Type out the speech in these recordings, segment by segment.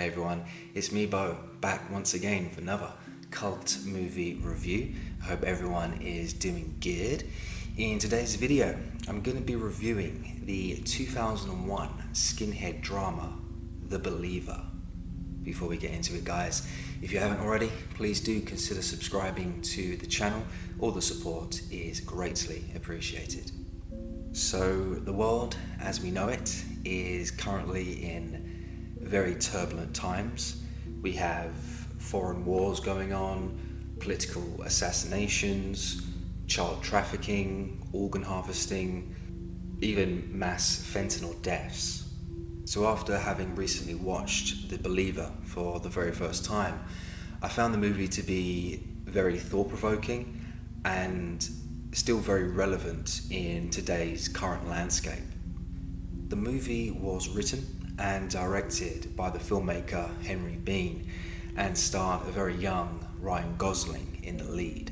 Hey everyone, it's me Bo, back once again with another cult movie review. I hope everyone is doing good. In today's video, I'm going to be reviewing the 2001 Skinhead drama, The Believer. Before we get into it, guys, if you haven't already, please do consider subscribing to the channel. All the support is greatly appreciated. So, the world as we know it is currently in very turbulent times. We have foreign wars going on, political assassinations, child trafficking, organ harvesting, even mass fentanyl deaths. So after having recently watched The Believer for the very first time, I found the movie to be very thought-provoking and still very relevant in today's current landscape. The movie was written and directed by the filmmaker Henry Bean and starred a very young Ryan Gosling in the lead.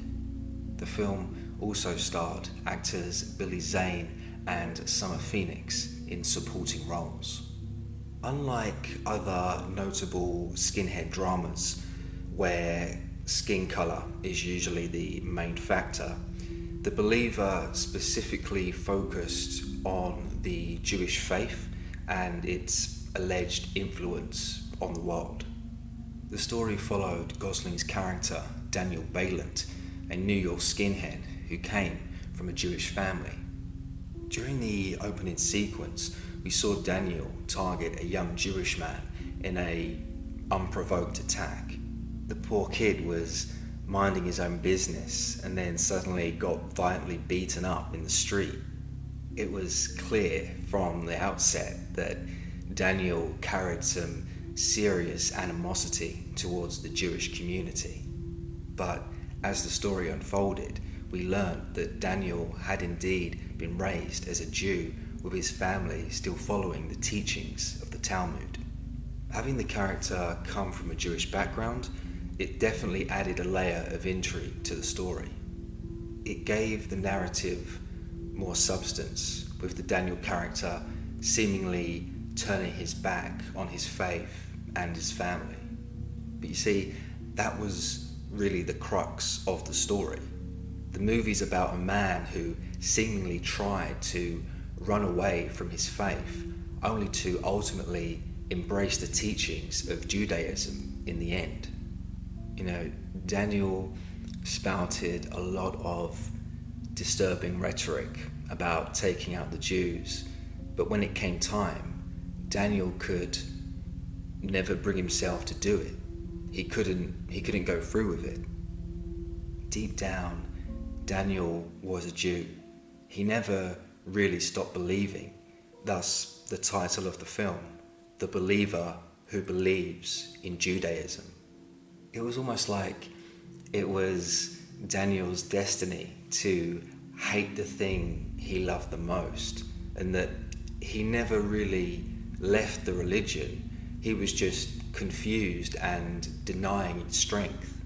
The film also starred actors Billy Zane and Summer Phoenix in supporting roles. Unlike other notable skinhead dramas where skin colour is usually the main factor, The Believer specifically focused on the Jewish faith and its alleged influence on the world. The story followed Gosling's character, Daniel Baylant, a New York skinhead who came from a Jewish family. During the opening sequence, we saw Daniel target a young Jewish man in an unprovoked attack. The poor kid was minding his own business and then suddenly got violently beaten up in the street. It was clear from the outset that Daniel carried some serious animosity towards the Jewish community. But as the story unfolded, we learned that Daniel had indeed been raised as a Jew, with his family still following the teachings of the Talmud. Having the character come from a Jewish background, it definitely added a layer of intrigue to the story. It gave the narrative more substance, with the Daniel character seemingly turning his back on his faith and his family. But you see, that was really the crux of the story. The movie's about a man who seemingly tried to run away from his faith, only to ultimately embrace the teachings of Judaism in the end. You know, Daniel spouted a lot of disturbing rhetoric about taking out the Jews, but when it came time, Daniel could never bring himself to do it. He couldn't go through with it. Deep down, Daniel was a Jew. He never really stopped believing, thus the title of the film, The Believer Who Believes in Judaism. It was almost like it was Daniel's destiny to hate the thing he loved the most, and that he never really left the religion. He was just confused and denying its strength.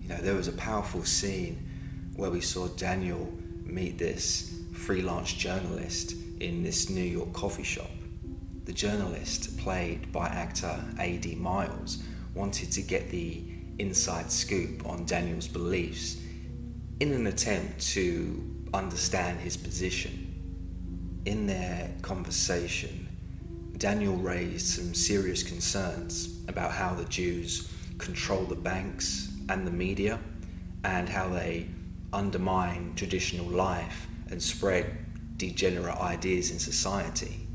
You know, there was a powerful scene where we saw Daniel meet this freelance journalist in this New York coffee shop. The journalist, played by actor A.D. Miles, wanted to get the inside scoop on Daniel's beliefs in an attempt to understand his position. In their conversation, Daniel raised some serious concerns about how the Jews control the banks and the media, and how they undermine traditional life and spread degenerate ideas in society.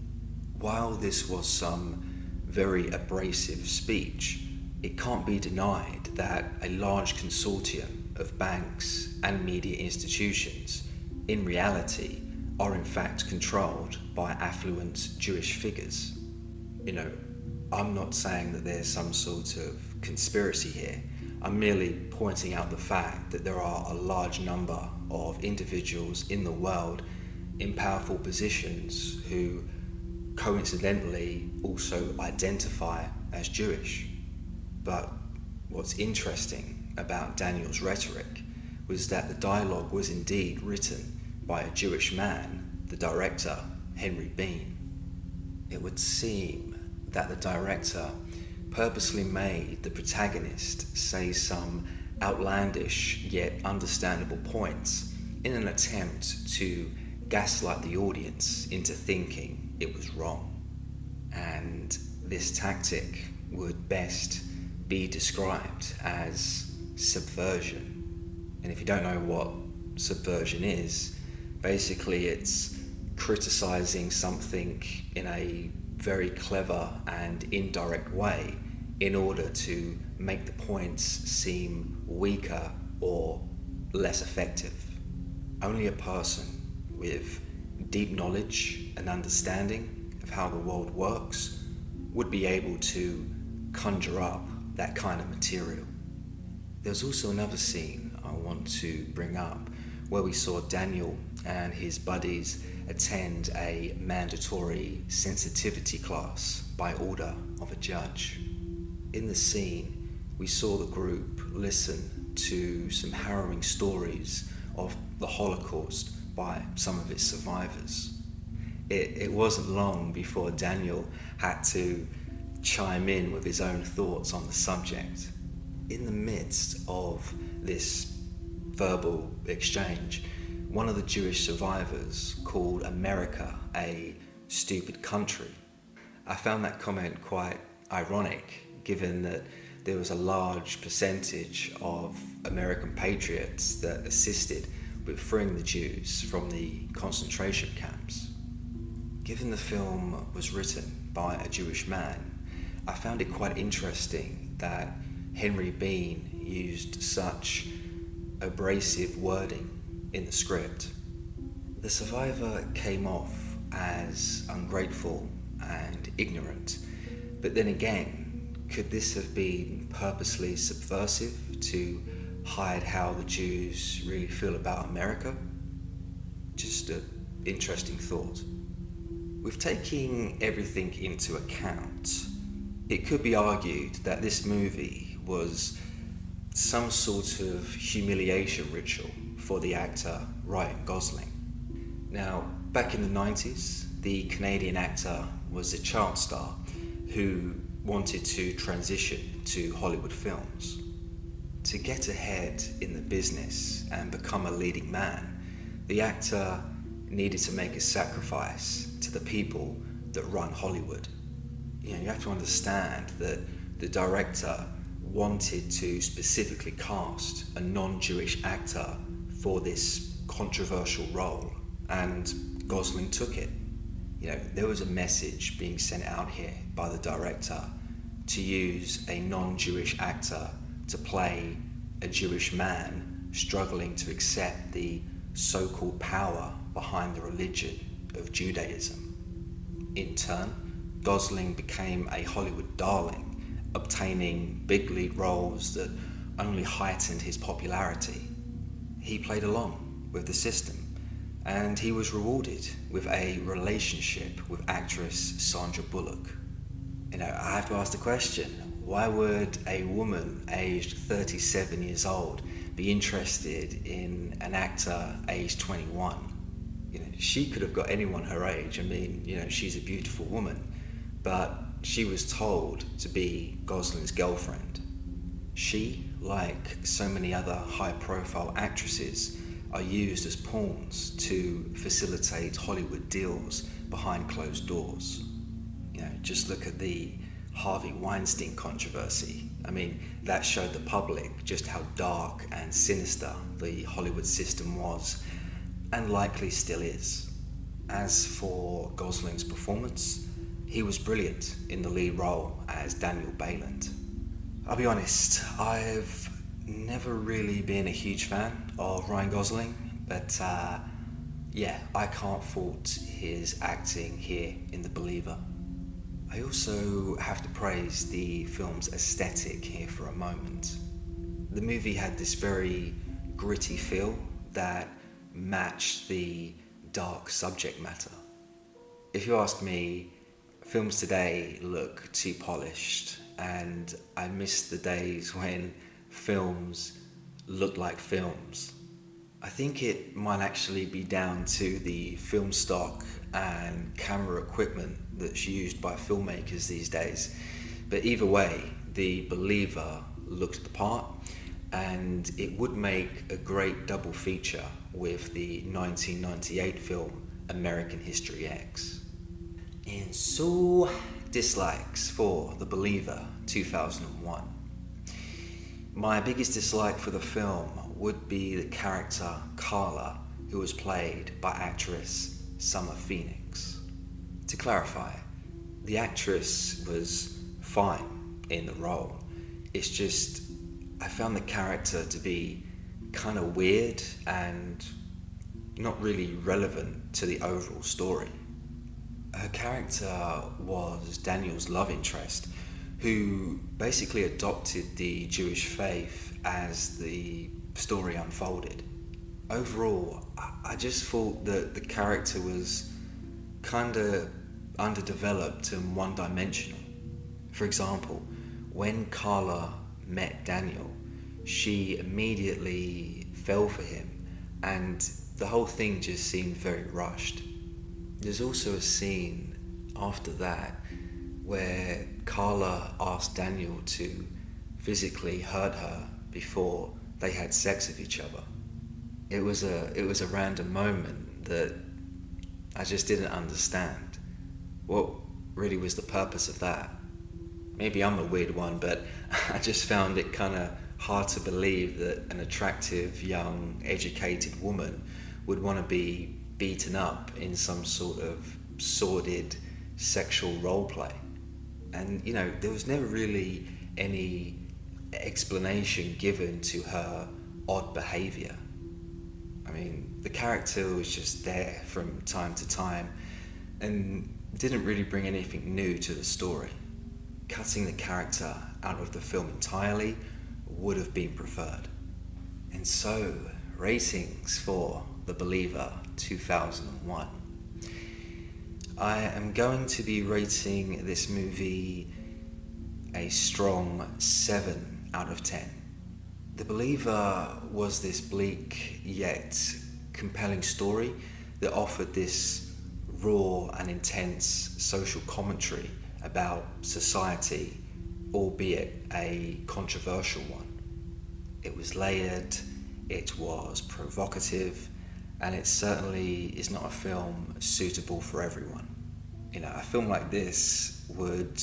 While this was some very abrasive speech, it can't be denied that a large consortium of banks and media institutions, in reality, are in fact controlled by affluent Jewish figures. You know, I'm not saying that there's some sort of conspiracy here. I'm merely pointing out the fact that there are a large number of individuals in the world in powerful positions who coincidentally also identify as Jewish. But what's interesting about Daniel's rhetoric was that the dialogue was indeed written by a Jewish man, the director, Henry Bean. It would seem that the director purposely made the protagonist say some outlandish yet understandable points in an attempt to gaslight the audience into thinking it was wrong. And this tactic would best be described as subversion. And if you don't know what subversion is, basically it's criticizing something in a very clever and indirect way in order to make the points seem weaker or less effective. Only a person with deep knowledge and understanding of how the world works would be able to conjure up that kind of material. There's also another scene I want to bring up where we saw Daniel and his buddies attend a mandatory sensitivity class by order of a judge. In the scene, we saw the group listen to some harrowing stories of the Holocaust by some of its survivors. It wasn't long before Daniel had to chime in with his own thoughts on the subject. In the midst of this verbal exchange, one of the Jewish survivors called America a stupid country. I found that comment quite ironic, given that there was a large percentage of American patriots that assisted with freeing the Jews from the concentration camps. Given the film was written by a Jewish man, I found it quite interesting that Henry Bean used such abrasive wording in the script. The survivor came off as ungrateful and ignorant, but then again, could this have been purposely subversive to hide how the Jews really feel about America? Just an interesting thought. With taking everything into account, it could be argued that this movie was some sort of humiliation ritual for the actor Ryan Gosling. Now, back in the 90s, the Canadian actor was a child star who wanted to transition to Hollywood films. To get ahead in the business and become a leading man, the actor needed to make a sacrifice to the people that run Hollywood. You have to understand that the director wanted to specifically cast a non-Jewish actor for this controversial role, and Gosling took it. There was a message being sent out here by the director to use a non-Jewish actor to play a Jewish man struggling to accept the so-called power behind the religion of Judaism. In turn, Gosling became a Hollywood darling, obtaining big lead roles that only heightened his popularity. He played along with the system, and he was rewarded with a relationship with actress Sandra Bullock. I have to ask the question, why would a woman aged 37 years old be interested in an actor aged 21? She could have got anyone her age. She's a beautiful woman, but she was told to be Gosling's girlfriend. She, like so many other high-profile actresses, are used as pawns to facilitate Hollywood deals behind closed doors. Just look at the Harvey Weinstein controversy. That showed the public just how dark and sinister the Hollywood system was, and likely still is. As for Gosling's performance, he was brilliant in the lead role as Daniel Bayland. I'll be honest, I've never really been a huge fan of Ryan Gosling, but I can't fault his acting here in The Believer. I also have to praise the film's aesthetic here for a moment. The movie had this very gritty feel that matched the dark subject matter. If you ask me, films today look too polished, and I miss the days when films looked like films. I think it might actually be down to the film stock and camera equipment that's used by filmmakers these days, But either way, The Believer looked the part, and it would make a great double feature with the 1998 film American History X. And so, dislikes for The Believer 2001. My biggest dislike for the film would be the character Carla, who was played by actress Summer Phoenix. To clarify, the actress was fine in the role. It's just, I found the character to be kind of weird and not really relevant to the overall story. Her character was Daniel's love interest, who basically adopted the Jewish faith as the story unfolded. Overall, I just thought that the character was kind of underdeveloped and one-dimensional. For example, when Carla met Daniel, she immediately fell for him, and the whole thing just seemed very rushed. There's also a scene after that where Carla asked Daniel to physically hurt her before they had sex with each other. It was a random moment that I just didn't understand. What really was the purpose of that? Maybe I'm a weird one, but I just found it kind of hard to believe that an attractive, young, educated woman would want to be beaten up in some sort of sordid sexual role play. And, you know, there was never really any explanation given to her odd behaviour. I mean, the character was just there from time to time and didn't really bring anything new to the story. Cutting the character out of the film entirely would have been preferred. And so, ratings for The Believer 2001. I am going to be rating this movie a strong 7 out of 10. The Believer was this bleak yet compelling story that offered this raw and intense social commentary about society, albeit a controversial one. It was layered, it was provocative, and it certainly is not a film suitable for everyone. You know, a film like this would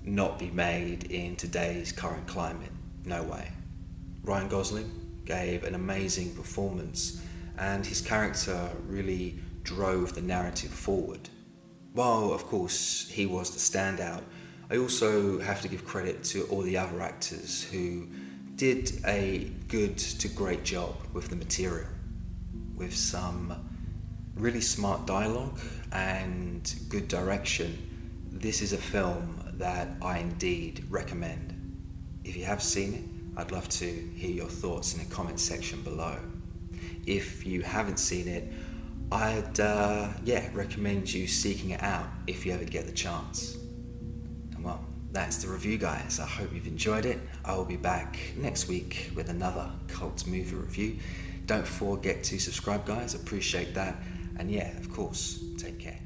not be made in today's current climate. No way. Ryan Gosling gave an amazing performance, and his character really drove the narrative forward. While, of course, he was the standout, I also have to give credit to all the other actors who did a good to great job with the material. With some really smart dialogue and good direction, this is a film that I indeed recommend. If you have seen it, I'd love to hear your thoughts in the comment section below. If you haven't seen it, I'd recommend you seeking it out if you ever get the chance. And well, that's the review, guys. I hope you've enjoyed it. I will be back next week with another cult movie review. Don't forget to subscribe, guys. Appreciate that. And yeah, of course, take care.